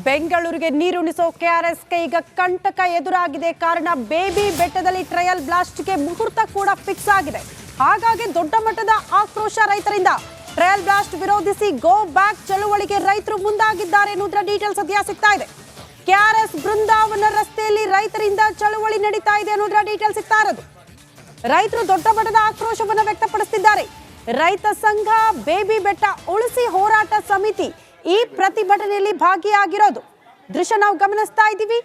ಬೆಂಗಳೂರಿಗೆ ನೀರುಣಿಸೋ ಕೆಆರ್ಎಸ್ಗೆ ಈಗ ಕಂಟಕ ಎದುರಾಗಿದೆ. ಕಾರಣ ಬೇಬಿ ಬೆಟ್ಟದಲ್ಲಿ ಟ್ರಯಲ್ ಬ್ಲಾಸ್ಟ್ಗೆ ಮುಹೂರ್ತ ಕೂಡ ಫಿಕ್ಸ್ ಆಗಿದೆ. ಹಾಗಾಗಿ ದೊಡ್ಡ ಮಟ್ಟದ ಆಕ್ರೋಶ ರೈತರಿಂದ. ಟ್ರಯಲ್ ಬ್ಲಾಸ್ಟ್ ವಿರೋಧಿಸಿ ಗೋ ಬ್ಯಾಕ್ ಚಳುವಳಿಗೆ ರೈತರು ಮುಂದಾಗಿದ್ದಾರೆ ಅನ್ನೋದ್ರ ಡೀಟೇಲ್ಸ್ ಸದ್ಯ ಸಿಗ್ತಾ ಇದೆ. ಕೆಆರ್ಎಸ್ ಬೃಂದಾವನ ರಸ್ತೆಯಲ್ಲಿ ರೈತರಿಂದ ಚಳುವಳಿ ನಡೀತಾ ಇದೆ ಅನ್ನೋದ್ರ ಡೀಟೇಲ್ಸ್ ಸಿಗ್ತಾ ಇರೋದು. ರೈತರು ದೊಡ್ಡ ಮಟ್ಟದ ಆಕ್ರೋಶವನ್ನು ವ್ಯಕ್ತಪಡಿಸುತ್ತಿದ್ದಾರೆ. ರೈತ ಸಂಘ, ಬೇಬಿ ಬೆಟ್ಟ ಉಳಿಸಿ ಹೋರಾಟ ಸಮಿತಿ ಈ ಪ್ರತಿಭಟನೆಯಲ್ಲಿ ಭಾಗಿಯಾಗಿರೋದು ದೃಶ್ಯ ನಾವು ಗಮನಿಸ್ತಾ ಇದ್ದೀವಿ.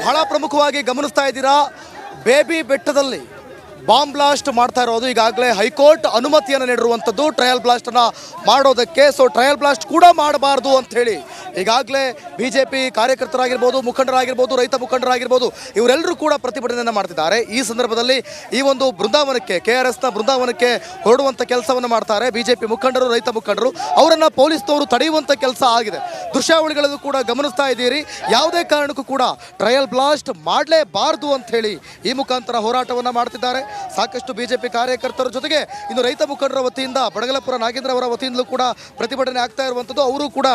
ಬಹಳ ಪ್ರಮುಖವಾಗಿ ಗಮನಿಸ್ತಾ ಇದ್ದೀರಾ, ಬೇಬಿ ಬೆಟ್ಟದಲ್ಲಿ ಬಾಂಬ್ ಬ್ಲಾಸ್ಟ್ ಮಾಡ್ತಾ ಇರೋದು. ಈಗಾಗಲೇ ಹೈಕೋರ್ಟ್ ಅನುಮತಿಯನ್ನು ನೀಡಿರುವಂಥದ್ದು ಟ್ರಯಲ್ ಬ್ಲಾಸ್ಟನ್ನು ಮಾಡೋದಕ್ಕೆ. ಸೊ ಟ್ರಯಲ್ ಬ್ಲಾಸ್ಟ್ ಕೂಡ ಮಾಡಬಾರ್ದು ಅಂಥೇಳಿ ಈಗಾಗಲೇ BJP ಕಾರ್ಯಕರ್ತರಾಗಿರ್ಬೋದು, ಮುಖಂಡರಾಗಿರ್ಬೋದು, ರೈತ ಮುಖಂಡರಾಗಿರ್ಬೋದು, ಇವರೆಲ್ಲರೂ ಕೂಡ ಪ್ರತಿಭಟನೆಯನ್ನು ಮಾಡ್ತಿದ್ದಾರೆ. ಈ ಸಂದರ್ಭದಲ್ಲಿ ಈ ಒಂದು ಬೃಂದಾವನಕ್ಕೆ, KRSನ ಬೃಂದಾವನಕ್ಕೆ ಹೊರಡುವಂಥ ಕೆಲಸವನ್ನು ಮಾಡ್ತಾರೆ BJP ಮುಖಂಡರು, ರೈತ ಮುಖಂಡರು. ಅವರನ್ನು ಪೊಲೀಸ್ನವರು ತಡೆಯುವಂಥ ಕೆಲಸ ಆಗಿದೆ. ದೃಶ್ಯಾವಳಿಗಳಲ್ಲೂ ಕೂಡ ಗಮನಿಸ್ತಾ ಇದ್ದೀರಿ. ಯಾವುದೇ ಕಾರಣಕ್ಕೂ ಕೂಡ ಟ್ರಯಲ್ ಬ್ಲಾಸ್ಟ್ ಮಾಡಲೇಬಾರ್ದು ಅಂಥೇಳಿ ಈ ಮುಖಾಂತರ ಹೋರಾಟವನ್ನು ಮಾಡ್ತಿದ್ದಾರೆ. ಸಾಕಷ್ಟು BJP ಕಾರ್ಯಕರ್ತರ ಜೊತೆಗೆ ಇನ್ನು ರೈತ ಮುಖಂಡರ ವತಿಯಿಂದ ಬಡಗಲಪುರ ನಾಗೇಂದ್ರ ಅವರ ವತಿಯಿಂದಲೂ ಕೂಡ ಪ್ರತಿಭಟನೆ ಆಗ್ತಾ ಇರುವಂಥದ್ದು. ಅವರು ಕೂಡ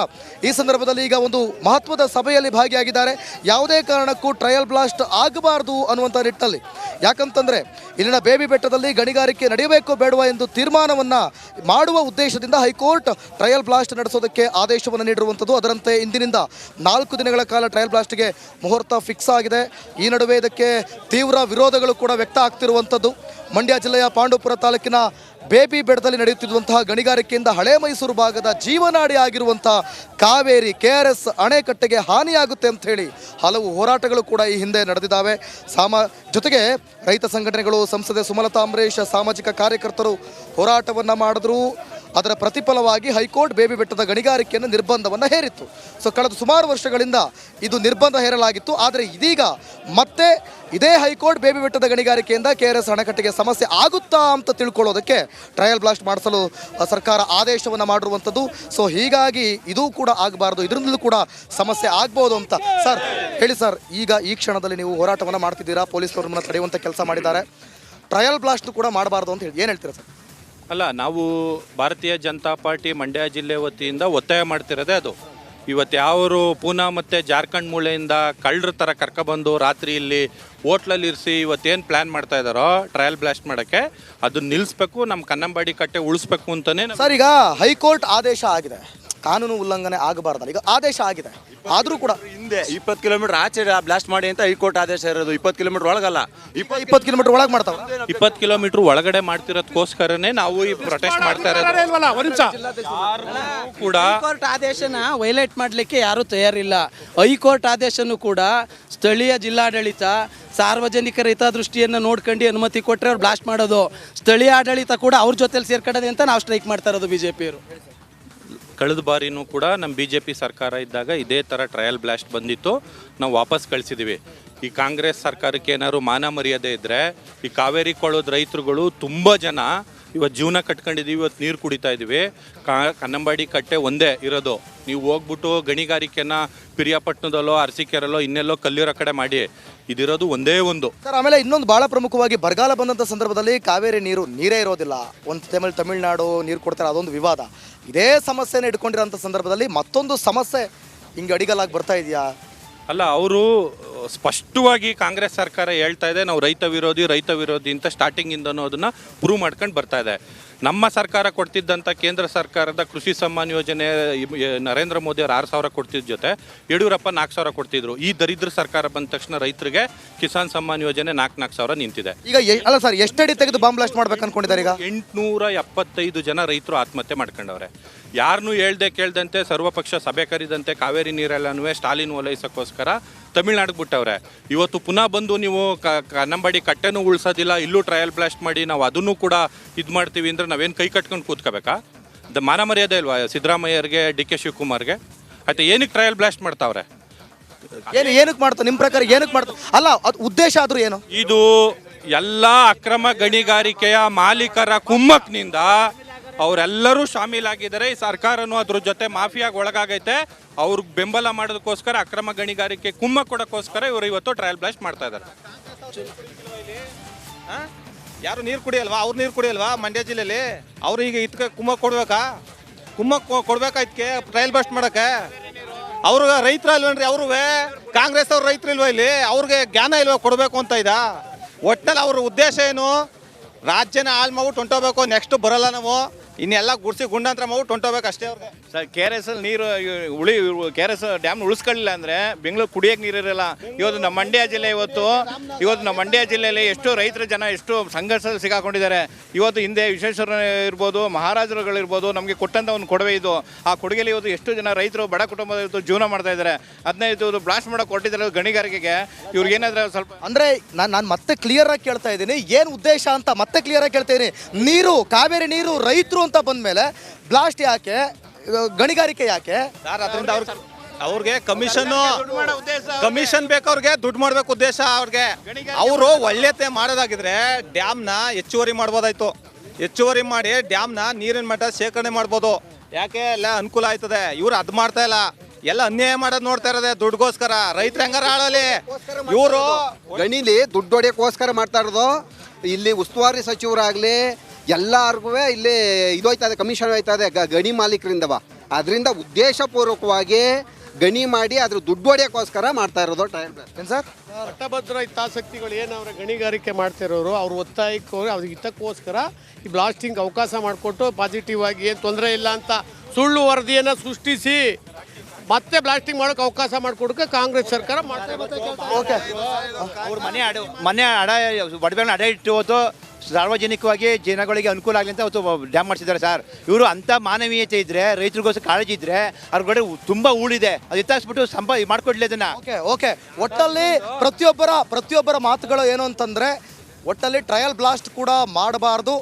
ಈ ಸಂದರ್ಭದಲ್ಲಿ ಈಗ ಒಂದು ಮಹತ್ವದ ಸಭೆಯಲ್ಲಿ ಭಾಗಿಯಾಗಿದ್ದಾರೆ. ಯಾವುದೇ ಕಾರಣಕ್ಕೂ ಟ್ರಯಲ್ ಬ್ಲಾಸ್ಟ್ ಆಗಬಾರ್ದು ಅನ್ನುವಂಥ ನಿಟ್ಟಿನಲ್ಲಿ. ಯಾಕಂತಂದರೆ ಇಲ್ಲಿನ ಬೇಬಿ ಬೆಟ್ಟದಲ್ಲಿ ಗಣಿಗಾರಿಕೆ ನಡೆಯಬೇಕೋ ಬೇಡವಾ ಎಂದು ತೀರ್ಮಾನವನ್ನು ಮಾಡುವ ಉದ್ದೇಶದಿಂದ ಹೈಕೋರ್ಟ್ ಟ್ರಯಲ್ ಬ್ಲಾಸ್ಟ್ ನಡೆಸೋದಕ್ಕೆ ಆದೇಶವನ್ನು ನೀಡಿರುವಂಥದ್ದು. ಅದರಂತೆ ಇಂದಿನಿಂದ 4 ದಿನಗಳ ಕಾಲ ಟ್ರಯಲ್ ಬ್ಲಾಸ್ಟ್ಗೆ ಮುಹೂರ್ತ ಫಿಕ್ಸ್ ಆಗಿದೆ. ಈ ನಡುವೆ ಇದಕ್ಕೆ ತೀವ್ರ ವಿರೋಧಗಳು ಕೂಡ ವ್ಯಕ್ತ ಆಗ್ತಿರುವಂಥದ್ದು. ಮಂಡ್ಯ ಜಿಲ್ಲೆಯ ಪಾಂಡವಪುರ ತಾಲೂಕಿನ ಬೇಬಿ ಬೆಟ್ಟದಲ್ಲಿ ನಡೆಯುತ್ತಿರುವಂತಹ ಗಣಿಗಾರಿಕೆಯಿಂದ ಹಳೆ ಮೈಸೂರು ಭಾಗದ ಜೀವನಾಡಿ ಆಗಿರುವಂಥ ಕಾವೇರಿ KRS ಅಣೆಕಟ್ಟೆಗೆ ಹಾನಿಯಾಗುತ್ತೆ ಅಂತ ಹೇಳಿ ಹಲವು ಹೋರಾಟಗಳು ಕೂಡ ಈ ಹಿಂದೆ ನಡೆದಿದ್ದಾವೆ. ಜೊತೆಗೆ ರೈತ ಸಂಘಟನೆಗಳು, ಸಂಸದೆ ಸುಮಲತಾ ಅಂಬರೀಶ್, ಸಾಮಾಜಿಕ ಕಾರ್ಯಕರ್ತರು ಹೋರಾಟವನ್ನು ಮಾಡಿದ್ರು. ಅದರ ಪ್ರತಿಫಲವಾಗಿ ಹೈಕೋರ್ಟ್ ಬೇಬಿ ಬೆಟ್ಟದ ಗಣಿಗಾರಿಕೆಯನ್ನು ನಿರ್ಬಂಧವನ್ನು ಹೇರಿತ್ತು. ಸೊ ಕಳೆದ ಸುಮಾರು ವರ್ಷಗಳಿಂದ ಇದು ನಿರ್ಬಂಧ ಹೇರಲಾಗಿತ್ತು. ಆದರೆ ಇದೀಗ ಮತ್ತೆ ಇದೇ ಹೈಕೋರ್ಟ್ ಬೇಬಿ ಬೆಟ್ಟದ ಗಣಿಗಾರಿಕೆಯಿಂದ KRS ಅಣೆಕಟ್ಟೆಗೆ ಸಮಸ್ಯೆ ಆಗುತ್ತಾ ಅಂತ ತಿಳ್ಕೊಳ್ಳೋದಕ್ಕೆ ಟ್ರಯಲ್ ಬ್ಲಾಸ್ಟ್ ಮಾಡಿಸಲು ಸರ್ಕಾರ ಆದೇಶವನ್ನು ಮಾಡಿರುವಂಥದ್ದು. ಸೊ ಹೀಗಾಗಿ ಇದು ಕೂಡ ಆಗಬಾರ್ದು, ಇದರಿಂದಲೂ ಕೂಡ ಸಮಸ್ಯೆ ಆಗ್ಬೋದು ಅಂತ. ಸರ್ ಹೇಳಿ ಸರ್, ಈಗ ಈ ಕ್ಷಣದಲ್ಲಿ ನೀವು ಹೋರಾಟವನ್ನು ಮಾಡ್ತಿದ್ದೀರಾ, ಪೊಲೀಸರನ್ನ ತಡೆಯುವಂಥ ಕೆಲಸ ಮಾಡಿದ್ದಾರೆ, ಟ್ರಯಲ್ ಬ್ಲಾಸ್ಟ್ ಕೂಡ ಮಾಡಬಾರ್ದು ಅಂತ ಹೇಳಿ ಏನು ಹೇಳ್ತೀರಾ ಸರ್? ಅಲ್ಲ, ನಾವು ಭಾರತೀಯ ಜನತಾ ಪಾರ್ಟಿ ಮಂಡ್ಯ ಜಿಲ್ಲೆ ವತಿಯಿಂದ ಒತ್ತಾಯ ಮಾಡ್ತಿರೋದೇ ಅದು. ಇವತ್ತು ಯಾವರು ಪೂನಾ ಮತ್ತು ಜಾರ್ಖಂಡ್ ಮೂಲೆಯಿಂದ ಕಳ್ಳರ ಥರ ಕರ್ಕೊಬಂದು ರಾತ್ರಿ ಇಲ್ಲಿ ಹೋಟ್ಲಲ್ಲಿ ಇರಿಸಿ ಇವತ್ತೇನು ಪ್ಲ್ಯಾನ್ ಮಾಡ್ತಾ ಇದ್ದಾರೋ ಟ್ರಯಲ್ ಬ್ಲಾಸ್ಟ್ ಮಾಡೋಕ್ಕೆ, ಅದನ್ನ ನಿಲ್ಲಿಸ್ಬೇಕು, ನಮ್ಮ ಕನ್ನಂಬಾಡಿ ಕಟ್ಟೆ ಉಳಿಸ್ಬೇಕು ಅಂತಲೇ ಸರ್. ಈಗ ಹೈಕೋರ್ಟ್ ಆದೇಶ ಆಗಿದೆ, ಕಾನೂನು ಉಲ್ಲಂಘನೆ ಆಗಬಾರ್ದಲ್ಲ, ಈಗ ಆದೇಶ ಆಗಿದೆ. ಆದರೂ ಕೂಡ ಹಿಂದೆ 20 ಕಿಲೋಮೀಟರ್ ಆಚೆ ಬ್ಲಾಸ್ಟ್ ಮಾಡಿ ಅಂತ ಹೈಕೋರ್ಟ್ ಆದೇಶ ಇರೋದು. 20 ಕಿಲೋಮೀಟರ್ ಒಳಗಲ್ಲ, 20 ಕಿಲೋಮೀಟರ್ ಒಳಗೆ ಮಾಡ್ತಾವೆ. 20 ಕಿಲೋಮೀಟರ್ ಒಳಗಡೆ ಮಾಡ್ತಿರೋದಕ್ಕೋಸ್ಕರನೇ ನಾವು ಈ ಪ್ರೊಟೆಸ್ಟ್ ಮಾಡ್ತಾ ಇರೋದು. ಕೂಡ ಹೈಕೋರ್ಟ್ ಆದೇಶನ ವೈಲೇಟ್ ಮಾಡಲಿಕ್ಕೆ ಯಾರೂ ತಯಾರಿಲ್ಲ. ಹೈಕೋರ್ಟ್ ಆದೇಶನೂ ಕೂಡ ಸ್ಥಳೀಯ ಜಿಲ್ಲಾಡಳಿತ ಸಾರ್ವಜನಿಕರ ಹಿತದೃಷ್ಟಿಯನ್ನು ನೋಡ್ಕೊಂಡು ಅನುಮತಿ ಕೊಟ್ಟರೆ ಅವ್ರು ಬ್ಲಾಸ್ಟ್ ಮಾಡೋದು. ಸ್ಥಳೀಯ ಆಡಳಿತ ಕೂಡ ಅವ್ರ ಜೊತೆಲಿ ಸೇರ್ಕೊಳ್ಳೋದೆ ಅಂತ ನಾವು ಸ್ಟ್ರೈಕ್ ಮಾಡ್ತಾ ಇರೋದು BJPಯವರು. ಕಳೆದ ಬಾರಿನೂ ಕೂಡ ನಮ್ಮ BJP ಸರ್ಕಾರ ಇದ್ದಾಗ ಇದೇ ಥರ ಟ್ರಯಲ್ ಬ್ಲಾಸ್ಟ್ ಬಂದಿತ್ತು, ನಾವು ವಾಪಸ್ ಕಳಿಸಿದ್ದೀವಿ. ಈ ಕಾಂಗ್ರೆಸ್ ಸರ್ಕಾರಕ್ಕೆ ಏನಾದ್ರು ಮಾನ ಮರ್ಯಾದೆ ಇದ್ದರೆ, ಈ ಕಾವೇರಿ ಕೊಳದ ರೈತರುಗಳು ತುಂಬ ಜನ ಇವತ್ತು ಜೀವನ ಕಟ್ಕೊಂಡಿದ್ದೀವಿ, ಇವತ್ತು ನೀರು ಕುಡಿತಾ ಇದ್ದೀವಿ. ಕನ್ನಂಬಾಡಿ ಕಟ್ಟೆ ಒಂದೇ ಇರೋದು. ನೀವು ಹೋಗ್ಬಿಟ್ಟು ಗಣಿಗಾರಿಕೆನ ಪಿರಿಯಾಪಟ್ಟಣದಲ್ಲೋ, ಅರಸೀಕೆರೆಲ್ಲೋ, ಇನ್ನೆಲ್ಲೋ ಕಲ್ಲಿರೋ ಕಡೆ ಮಾಡಿ, ಇದಿರೋದು ಒಂದೇ ಒಂದು. ಸರ್ ಆಮೇಲೆ ಇನ್ನೊಂದು ಭಾಳ ಪ್ರಮುಖವಾಗಿ ಬರಗಾಲ ಬಂದಂಥ ಸಂದರ್ಭದಲ್ಲಿ ಕಾವೇರಿ ನೀರೇ ಇರೋದಿಲ್ಲ. ಒಂದು ಟೈಮಲ್ಲಿ ತಮಿಳುನಾಡು ನೀರು ಕೊಡ್ತಾರೆ, ಅದೊಂದು ವಿವಾದ. ಇದೇ ಸಮಸ್ಯೆನ ಇಟ್ಕೊಂಡಿರೋಂಥ ಸಂದರ್ಭದಲ್ಲಿ ಮತ್ತೊಂದು ಸಮಸ್ಯೆ ಹಿಂಗೆ ಅಡಿಗಲಾಗಿ ಬರ್ತಾ ಇದೆಯಾ? ಅಲ್ಲ, ಅವರು ಸ್ಪಷ್ಟವಾಗಿ ಕಾಂಗ್ರೆಸ್ ಸರ್ಕಾರ ಹೇಳ್ತಾ ಇದೆ ನಾವು ರೈತ ವಿರೋಧಿ ಅಂತ ಸ್ಟಾರ್ಟಿಂಗಿಂದನೂ ಅದನ್ನು ಪ್ರೂವ್ ಮಾಡ್ಕೊಂಡು ಬರ್ತಾ ಇದೆ. ನಮ್ಮ ಸರ್ಕಾರ ಕೊಡ್ತಿದ್ದಂಥ ಕೇಂದ್ರ ಸರ್ಕಾರದ ಕೃಷಿ ಸಮ್ಮಾನ್ ಯೋಜನೆ ನರೇಂದ್ರ ಮೋದಿ ಅವರು 6,000 ಕೊಡ್ತಿದ್ದ ಜೊತೆ ಯಡಿಯೂರಪ್ಪ 4,000 ಕೊಡ್ತಿದ್ರು. ಈ ದರಿದ್ರ ಸರ್ಕಾರ ಬಂದ ತಕ್ಷಣ ರೈತರಿಗೆ ಕಿಸಾನ್ ಸಮ್ಮಾನ್ ಯೋಜನೆ 4,000 ನಿಂತಿದೆ. ಈಗ ಅಲ್ಲ ಸರ್, ಎಷ್ಟಡಿ ತೆಗೆದು ಬಾಂಬ್ ಬ್ಲಾಸ್ಟ್ ಮಾಡ್ಬೇಕು ಅನ್ಕೊಂಡಿದ್ದಾರೆ? ಈಗ 875 ಜನ ರೈತರು ಆತ್ಮಹತ್ಯೆ ಮಾಡ್ಕೊಂಡವ್ರೆ. ಯಾರನ್ನೂ ಹೇಳ್ದೆ ಕೇಳ್ದಂತೆ ಸರ್ವಪಕ್ಷ ಸಭೆ ಕರೆದಂತೆ ಕಾವೇರಿ ನೀರೆಲ್ಲನೂ ಸ್ಟಾಲಿನ್ ಓಲೈಸೋಕ್ಕೋಸ್ಕರ ತಮಿಳ್ನಾಡಿಗೆ ಬಿಟ್ಟವ್ರೆ. ಇವತ್ತು ಪುನಃ ಬಂದು ನೀವು ಕನ್ನಂಬಾಡಿ ಕಟ್ಟೆನೂ ಉಳಿಸೋದಿಲ್ಲ, ಇಲ್ಲೂ ಟ್ರಯಲ್ ಬ್ಲಾಸ್ಟ್ ಮಾಡಿ ನಾವು ಅದನ್ನು ಕೂಡ ಇದು ಮಾಡ್ತೀವಿ ಅಂದರೆ ನಾವೇನು ಕೈ ಕಟ್ಕೊಂಡು ಕೂತ್ಕೋಬೇಕಾ? ಮಾನ ಮರ್ಯಾದೆ ಇಲ್ವಾ ಸಿದ್ದರಾಮಯ್ಯರಿಗೆ, ಡಿ.ಕೆ. ಶಿವಕುಮಾರ್ಗೆ? ಆಯ್ತು, ಏನಕ್ಕೆ ಟ್ರಯಲ್ ಬ್ಲಾಸ್ಟ್ ಮಾಡ್ತಾವ್ರೆ? ಏನಕ್ಕೆ ಮಾಡ್ತಾರೆ ನಿಮ್ಮ ಪ್ರಕಾರ? ಏನಕ್ಕೆ ಮಾಡ್ತಾರೆ? ಅಲ್ಲ, ಅದು ಉದ್ದೇಶ ಆದರೂ ಏನು? ಇದು ಎಲ್ಲ ಅಕ್ರಮ ಗಣಿಗಾರಿಕೆಯ ಮಾಲೀಕರ ಕುಮ್ಮಕ್ನಿಂದ ಅವರೆಲ್ಲರೂ ಶಾಮೀಲಾಗಿದ್ದಾರೆ. ಈ ಸರ್ಕಾರನೂ ಅದ್ರ ಜೊತೆ ಮಾಫಿಯಾಗಿ ಒಳಗಾಗೈತೆ. ಅವ್ರಿಗೆ ಬೆಂಬಲ ಮಾಡೋದಕ್ಕೋಸ್ಕರ, ಅಕ್ರಮ ಗಣಿಗಾರಿಕೆ ಕುಮ್ಮಕ್ ಕೊಡೋಕ್ಕೋಸ್ಕರ ಇವರು ಇವತ್ತು ಟ್ರಯಲ್ ಬ್ಲಾಸ್ಟ್ ಮಾಡ್ತಾ ಇದ್ದಾರೆ. ಯಾರು ನೀರು ಕುಡಿಯಲ್ವಾ? ಅವ್ರು ನೀರು ಕುಡಿಯಲ್ವಾ ಮಂಡ್ಯ ಜಿಲ್ಲೆಯಲ್ಲಿ? ಅವ್ರು ಈಗ ಇದಕ್ಕೆ ಕುಮ್ಮಕ್ ಕೊಡ್ಬೇಕಾ? ಕುಮ್ಮಕ್ ಕೊಡ್ಬೇಕಾ ಇದಕ್ಕೆ ಟ್ರಯಲ್ ಬ್ಲಾಸ್ಟ್ ಮಾಡೋಕ್ಕೆ? ಅವ್ರಿಗೆ ರೈತರ ಇಲ್ವೇನ್ರಿ? ಅವ್ರೂ ಕಾಂಗ್ರೆಸ್ ಅವ್ರ ರೈತರು ಇಲ್ವಾ ಇಲ್ಲಿ? ಅವ್ರಿಗೆ ಜ್ಞಾನ ಇಲ್ವಾ ಕೊಡಬೇಕು ಅಂತ ಇದ? ಒಟ್ಟಿನಲ್ಲಿ ಅವ್ರ ಉದ್ದೇಶ ಏನು? ರಾಜ್ಯನ ಹಾಳು ಮಾಡ್ಬಿಟ್ಟು ಹೊಂಟೋಗ್ಬೇಕು, ನೆಕ್ಸ್ಟ್ ಬರಲ್ಲ ನಾವು, ಇನ್ನೆಲ್ಲ ಗುಡ್ಸಿ ಗುಂಡಾಂತರ ಮಾಡ್ಬಿಟ್ಟು ಹೊಂಟೋಗ್ಬೇಕು ಅಷ್ಟೇ ಅವ್ರಿಗೆ. ಸರ್, KRS ನೀರು KRS ಡ್ಯಾಮ್ನ ಉಳಿಸ್ಕೊಳ್ಳಿಲ್ಲ ಅಂದರೆ ಬೆಂಗಳೂರು ಕುಡಿಯೋಕೆ ನೀರು ಇರಲ್ಲ. ಇವತ್ತು ನಮ್ಮ ಮಂಡ್ಯ ಜಿಲ್ಲೆ ಇವತ್ತು ನಮ್ಮ ಮಂಡ್ಯ ಜಿಲ್ಲೆಯಲ್ಲಿ ಎಷ್ಟು ರೈತರ ಜನ ಎಷ್ಟು ಸಂಘರ್ಷದಲ್ಲಿ ಸಿಗಾಕೊಂಡಿದ್ದಾರೆ. ಇವತ್ತು ಹಿಂದೆ ವಿಶ್ವೇಶ್ವರ ಇರ್ಬೋದು, ಮಹಾರಾಜರುಗಳಿರ್ಬೋದು, ನಮಗೆ ಕೊಟ್ಟಂಥ ಒಂದು ಕೊಡುಗೆ ಇದು. ಆ ಕೊಡುಗೆಯಲ್ಲಿ ಇವತ್ತು ಎಷ್ಟು ಜನ ರೈತರು ಬಡ ಕುಟುಂಬದ ಇವತ್ತು ಜೀವನ ಮಾಡ್ತಾ ಇದ್ದಾರೆ. ಅದನ್ನ ಇದು ಬ್ಲಾಸ್ಟ್ ಮಾಡೋಕೆ ಕೊಟ್ಟಿದ್ದಾರೆ ಗಣಿಗಾರಿಕೆಗೆ. ಇವ್ರಿಗೇನಾದ್ರೆ ಸ್ವಲ್ಪ ಅಂದರೆ ನಾನು ಮತ್ತೆ ಕ್ಲಿಯರ್ ಆಗಿ ಕೇಳ್ತಾ ಇದ್ದೀನಿ, ಏನು ಉದ್ದೇಶ ಅಂತ ಮತ್ತೆ ಕ್ಲಿಯರ್ ಆಗಿ ಕೇಳ್ತಾ ಇದ್ದೀನಿ. ನೀರು, ಕಾವೇರಿ ನೀರು ರೈತರು ಅಂತ ಬಂದಮೇಲೆ ಬ್ಲಾಸ್ಟ್ ಯಾಕೆ, ಗಣಿಗಾರಿಕೆ ಯಾಕೆ ಸರ್? ಅದರಿಂದ ಅವ್ರಿಗೆ ಕಮಿಷನ್ ಬೇಕು, ಅವ್ರಿಗೆ ದುಡ್ಡು ಮಾಡ್ಬೇಕು ಉದ್ದೇಶ ಅವ್ರಿಗೆ. ಅವರು ಒಳ್ಳೆತೆ ಮಾಡೋದಾಗಿದ್ರೆ ಡ್ಯಾಮ್ನ ಹೆಚ್ಚುವರಿ ಮಾಡ್ಬೋದಾಯ್ತು. ಹೆಚ್ಚುವರಿ ಮಾಡಿ ಡ್ಯಾಮ್ನ ನೀರಿನ ಮಟ್ಟ ಶೇಖರಣೆ ಮಾಡ್ಬೋದು. ಯಾಕೆ ಎಲ್ಲ ಅನುಕೂಲ ಆಯ್ತದೆ. ಇವ್ರು ಅದು ಮಾಡ್ತಾ ಇಲ್ಲ, ಎಲ್ಲ ಅನ್ಯಾಯ ಮಾಡೋದು ನೋಡ್ತಾ ಇರೋದೆ ದುಡ್ಡುಗೋಸ್ಕರ. ರೈತರು ಹೆಂಗಾರ ಆಳಲಿ, ಇವರು ಗಣಿಲಿ ದುಡ್ಡು ಹೊಡೆಯೋಕ್ಕೋಸ್ಕರ ಮಾಡ್ತಾ ಇರೋದು. ಇಲ್ಲಿ ಉಸ್ತುವಾರಿ ಸಚಿವರಾಗಲಿ ಎಲ್ಲರಿಗೂ ಇಲ್ಲಿ ಹೋಯ್ತಾ ಇದೆ, ಕಮಿಷನ್ ಹೋಯ್ತಾ ಇದೆ ಗಣಿ ಮಾಲೀಕರಿಂದವ. ಅದರಿಂದ ಉದ್ದೇಶಪೂರ್ವಕವಾಗಿ ಗಣಿ ಮಾಡಿ ಅದ್ರ ದುಡ್ಡು ಹೊಡೆಯೋಕ್ಕೋಸ್ಕರ ಮಾಡ್ತಾ ಇರೋದು ಟ್ರಯಲ್ ಬ್ಲಾಸ್ಟ್. ಏನು ಸರ್? ಪಟ್ಟಭದ್ರ ಹಿತಾಸಕ್ತಿಗಳು ಏನು ಅವರ ಗಣಿಗಾರಿಕೆ ಮಾಡ್ತಿರೋರು ಅವ್ರ ಒತ್ತಾಯಕ್ಕೆ ಅವ್ರಿಗೆ ಹಿತಕ್ಕೋಸ್ಕರ ಈ ಬ್ಲಾಸ್ಟಿಂಗ್ ಅವಕಾಶ ಮಾಡಿಕೊಟ್ಟು ಪಾಸಿಟಿವ್ ಆಗಿ ಏನು ತೊಂದರೆ ಇಲ್ಲ ಅಂತ ಸುಳ್ಳು ವರದಿಯನ್ನು ಸೃಷ್ಟಿಸಿ ಮತ್ತೆ ಬ್ಲಾಸ್ಟಿಂಗ್ ಮಾಡೋಕೆ ಅವಕಾಶ ಮಾಡಿಕೊಡೋಕೆ ಕಾಂಗ್ರೆಸ್ ಸರ್ಕಾರ ಮಾಡ್ತಾರೆ. ಓಕೆ, ಅವ್ರು ಮನೆ ಒಡವೆಗಳನ್ನ ಅಡ ಇಟ್ಟು ಹೋತು ಸಾರ್ವಜನಿಕವಾಗಿ ಜನಗಳಿಗೆ ಅನುಕೂಲ ಆಗಲಿ ಅಂತ ಅವತ್ತು ಡ್ಯಾಮ್ ಮಾಡಿಸಿದ್ದಾರೆ ಸರ್. ಇವರು ಅಂಥ ಮಾನವೀಯತೆ ಇದ್ದರೆ, ರೈತರಿಗೋಸ್ಕರ ಕಾಳಜಿ ಇದ್ದರೆ ಅವ್ರ ಕಡೆ ತುಂಬ ಊಳಿದೆ, ಅದು ಎತ್ತಾಕ್ಸ್ಬಿಟ್ಟು ಮಾಡ್ಕೊಡ್ಲಿ ಅದನ್ನು. ಓಕೆ ಒಟ್ಟಲ್ಲಿ ಪ್ರತಿಯೊಬ್ಬರ ಮಾತುಗಳು ಏನು ಅಂತಂದರೆ, ಒಟ್ಟಲ್ಲಿ ಟ್ರಯಲ್ ಬ್ಲಾಸ್ಟ್ ಕೂಡ ಮಾಡಬಾರ್ದು,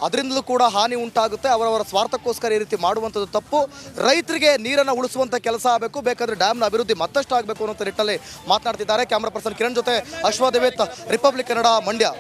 ಅದರಿಂದಲೂ ಕೂಡ ಹಾನಿ ಉಂಟಾಗುತ್ತೆ. ಅವರವರ ಸ್ವಾರ್ಥಕ್ಕೋಸ್ಕರ ಈ ರೀತಿ ಮಾಡುವಂಥದ್ದು ತಪ್ಪು. ರೈತರಿಗೆ ನೀರನ್ನು ಉಳಿಸುವಂಥ ಕೆಲಸ ಆಗಬೇಕು, ಬೇಕಾದರೆ ಡ್ಯಾಮ್ನ ಅಭಿವೃದ್ಧಿ ಮತ್ತಷ್ಟು ಆಗಬೇಕು ಅನ್ನೋ ನಿಟ್ಟಲ್ಲಿ ಮಾತನಾಡ್ತಿದ್ದಾರೆ. ಕ್ಯಾಮ್ರಾ ಪರ್ಸನ್ ಕಿರಣ್ ಜೊತೆ ಅಶ್ವದೇವೇತ್, ರಿಪಬ್ಲಿಕ್ ಕನ್ನಡ, ಮಂಡ್ಯ.